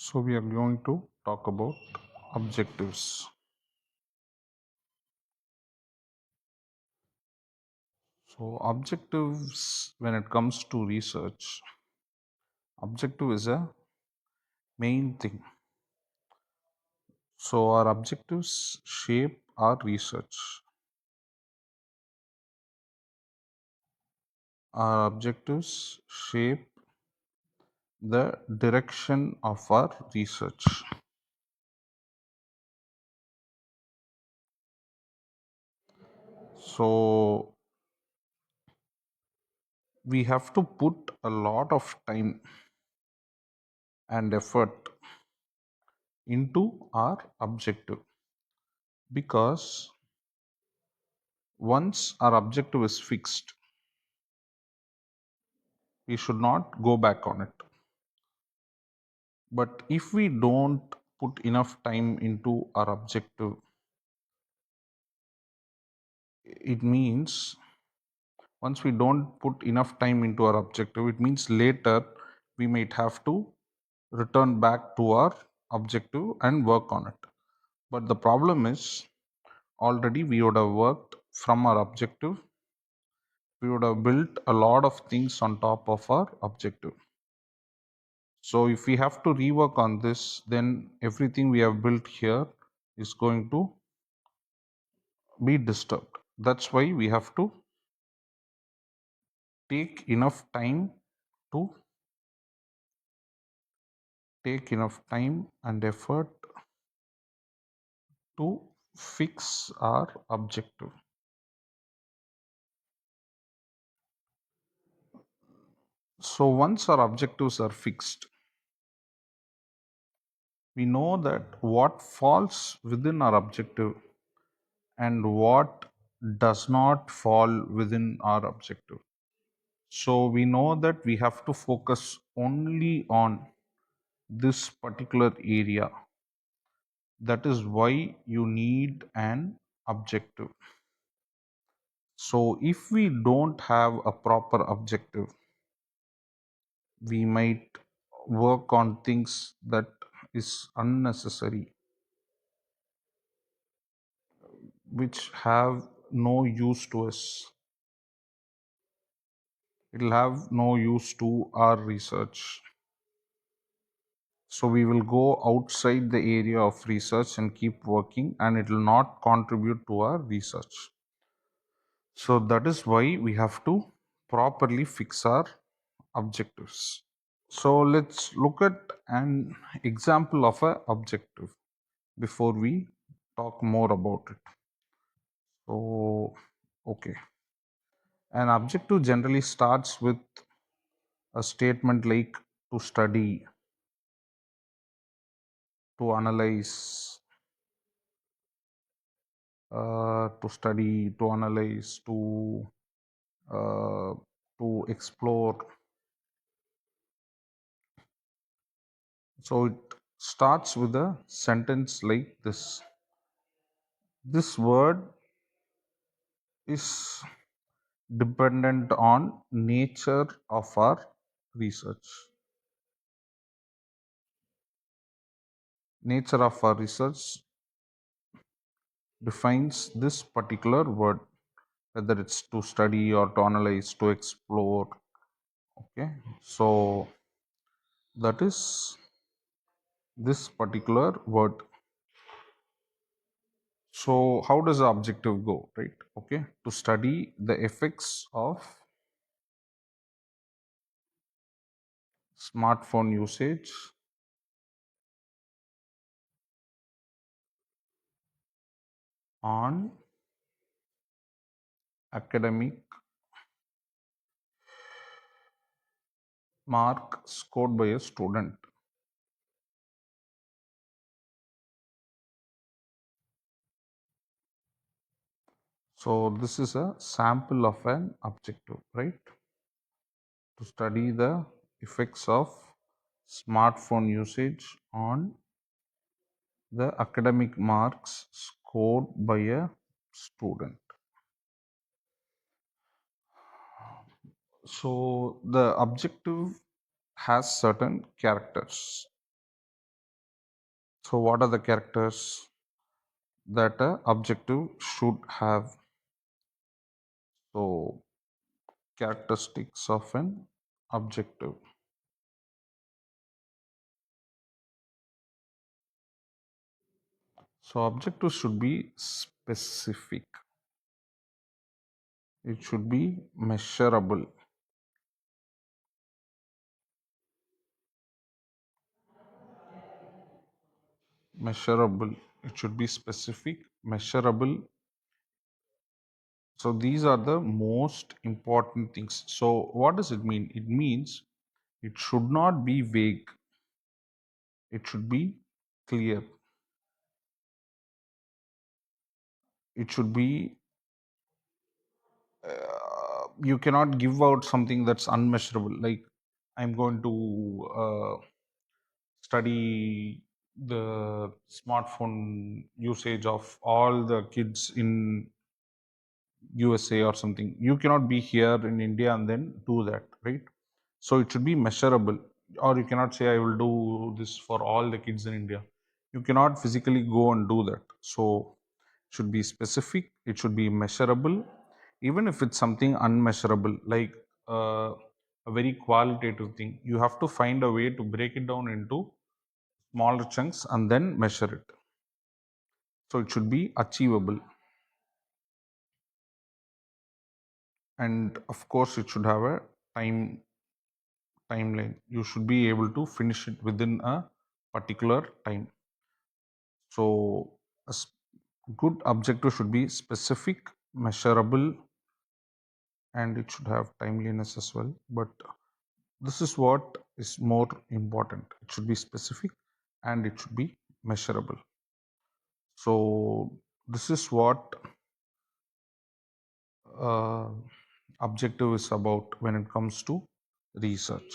So we are going to talk about objectives. So objectives, when it comes to research, objective is a main thing. So our objectives shape our research. Our objectives shape the direction of our research. So we have to put a lot of time and effort into our objective, because once our objective is fixed, we should not go back on it. But if we don't put enough time into our objective, it means once we don't put enough time into our objective, it means later we might have to return back to our objective and work on it. But the problem is, already we would have worked from our objective, we would have built a lot of things on top of our objective. So if we have to rework on this, then everything we have built here is going to be disturbed. That's why we have to take enough time to take enough time and effort to fix our objective. So once our objectives are fixed, we know that what falls within our objective and what does not fall within our objective. So we know that we have to focus only on this particular area. That is why you need an objective. So if we don't have a proper objective, we might work on things that is unnecessary, which have no use to us. It will have no use to our research. So we will go outside the area of research and keep working, and it will not contribute to our research. So that is why we have to properly fix our objectives. So let's look at an example of a objective before we talk more about it. So, okay. An objective generally starts with a statement like to study, to analyze, to analyze, uh, to explore. So it starts with a sentence like this. This word is dependent on nature of our research. Nature of our research defines this particular word, whether it's to study or to analyze, to explore. Okay, so that is this particular word. So how does the objective go, right? Okay, to study the effects of smartphone usage on academic mark scored by a student. So this is a sample of an objective, right? To study the effects of smartphone usage on the academic marks scored by a student. So the objective has certain characters. So what are the characters that a objective should have? So characteristics of an objective. So objective should be specific. It should be measurable. Measurable. It should be specific, measurable. So these are the most important things. So what does it mean? It means it should not be vague. It should be clear. It should be you cannot give out something that's unmeasurable. Like I'm going to study the smartphone usage of all the kids in USA or something. You cannot be here in India and then do that, right? So it should be measurable. Or you cannot say, I will do this for all the kids in India. You cannot physically go and do that. So it should be specific, it should be measurable, even if it's something unmeasurable, like a very qualitative thing. You have to find a way to break it down into smaller chunks and then measure it. So it should be achievable. And of course, it should have a timeline. You should be able to finish it within a particular time. So a good objective should be specific, measurable, and it should have timeliness as well. But this is what is more important. It should be specific and it should be measurable. So this is what uh, objective is about when it comes to research.